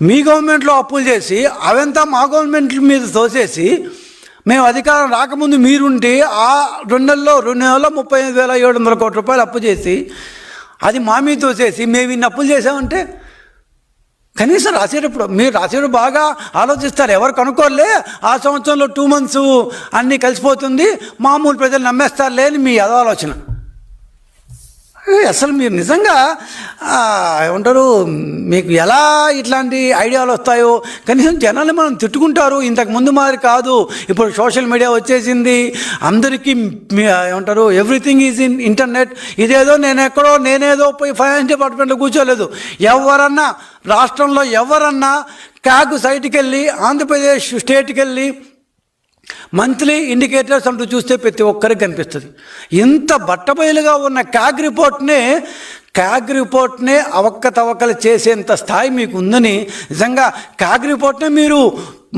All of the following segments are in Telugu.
మీ గవర్నమెంట్లో అప్పులు చేసి అవంతా మా గవర్నమెంట్ మీద తోసేసి మేము అధికారం రాకముందు మీరుంటే ఆ 2 నెలల్లో 35,700 కోట్ల రూపాయలు అప్పు చేసి అది మా మీద తోసేసి మేము ఇన్ని అప్పులు చేసామంటే కనీసం రాసేటప్పుడు మీరు రాసేటప్పుడు బాగా ఆలోచిస్తారు. ఎవరు కనుక్కోలే ఆ సంవత్సరంలో 2 months అన్నీ కలిసిపోతుంది, మామూలు ప్రజలు నమ్మేస్తారులే అని మీ ఆలోచన. అసలు మీరు నిజంగా ఏమంటారు, మీకు ఎలా ఇట్లాంటి ఐడియాలు వస్తాయో. కనీసం జనాలు మనం తిట్టుకుంటారు, ఇంతకుముందు మాదిరి కాదు. ఇప్పుడు సోషల్ మీడియా వచ్చేసింది, అందరికీ ఏమంటారు ఎవ్రీథింగ్ ఈజ్ ఇన్ ఇంటర్నెట్. ఇదేదో నేనేదో పోయి ఫైనాన్స్ డిపార్ట్మెంట్లో కూర్చోలేదు. ఎవరన్నా రాష్ట్రంలో ఎవరన్నా క్యాగ్ సైట్కి వెళ్ళి ఆంధ్రప్రదేశ్ స్టేట్కి వెళ్ళి మంత్లీ ఇండికేటర్స్ అంటూ చూస్తే ప్రతి ఒక్కరికి కనిపిస్తుంది. ఇంత బట్టబయలుగా ఉన్న క్యాగ్ రిపోర్ట్నే అవకతవకలు చేసేంత స్థాయి మీకు ఉందని నిజంగా క్యాగ్ రిపోర్ట్నే మీరు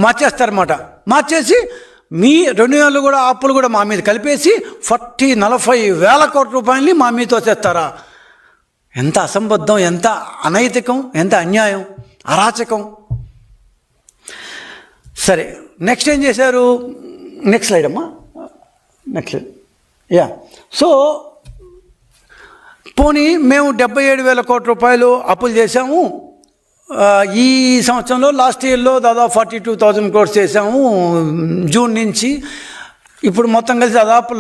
మార్చేస్తారన్నమాట. మార్చేసి మీ 2 నెలలు కూడా అప్పులు కూడా మా మీద కలిపేసి 40,000 కోట్ల రూపాయలని మా మీద తోసేస్తారా? ఎంత అసంబద్ధం, ఎంత అనైతికం, ఎంత అన్యాయం, అరాచకం. సరే, నెక్స్ట్ ఏం చేశారు? నెక్స్ట్ స్లైడ్ అమ్మా, నెక్స్ట్ యా. సో పోనీ మేము 77,000 కోట్ల రూపాయలు అప్పులు చేశాము ఈ సంవత్సరంలో. లాస్ట్ ఇయర్లో దాదాపు 42,000 crores చేశాము జూన్ నుంచి. ఇప్పుడు మొత్తం కలిసి దాదాపు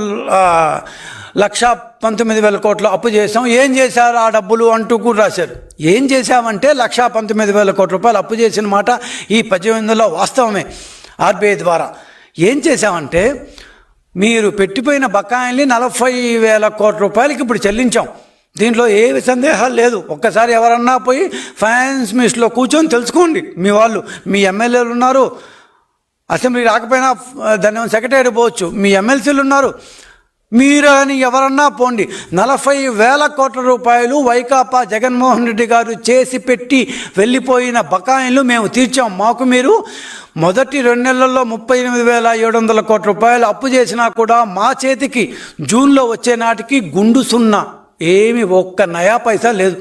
1,19,000 కోట్లు అప్పు చేసాం. ఏం చేశారు ఆ డబ్బులు అంటూ కూడా రాశారు. ఏం చేశామంటే 1,19,000 కోట్ల రూపాయలు అప్పు చేసిన మాట ఈ 18లో వాస్తవమే. ఆర్బీఐ ద్వారా ఏం చేశామంటే మీరు పెట్టిపోయిన బకాయిల్ని 40,000 కోట్ల రూపాయలకి ఇప్పుడు చెల్లించాం. దీంట్లో ఏ సందేహాలు లేదు. ఒక్కసారి ఎవరన్నా పోయి ఫైనాన్స్ మినిస్టర్లో కూర్చొని తెలుసుకోండి. మీ వాళ్ళు, మీ ఎమ్మెల్యేలు ఉన్నారు, అసెంబ్లీ రాకపోయినా దాన్ని సెక్రటరీ పోవచ్చు, మీ ఎమ్మెల్సీలు ఉన్నారు, మీరు అని ఎవరన్నా పోండి. 40,000 కోట్ల రూపాయలు వైకాపా జగన్మోహన్ రెడ్డి గారు చేసి పెట్టి వెళ్ళిపోయిన బకాయిలు మేము తీర్చాం. మాకు మీరు మొదటి 2 నెలల్లో 38,700 కోట్ల రూపాయలు అప్పు చేసినా కూడా మా చేతికి జూన్లో వచ్చే నాటికి గుండు సున్నా, ఏమి ఒక్క నయా పైసా లేదు.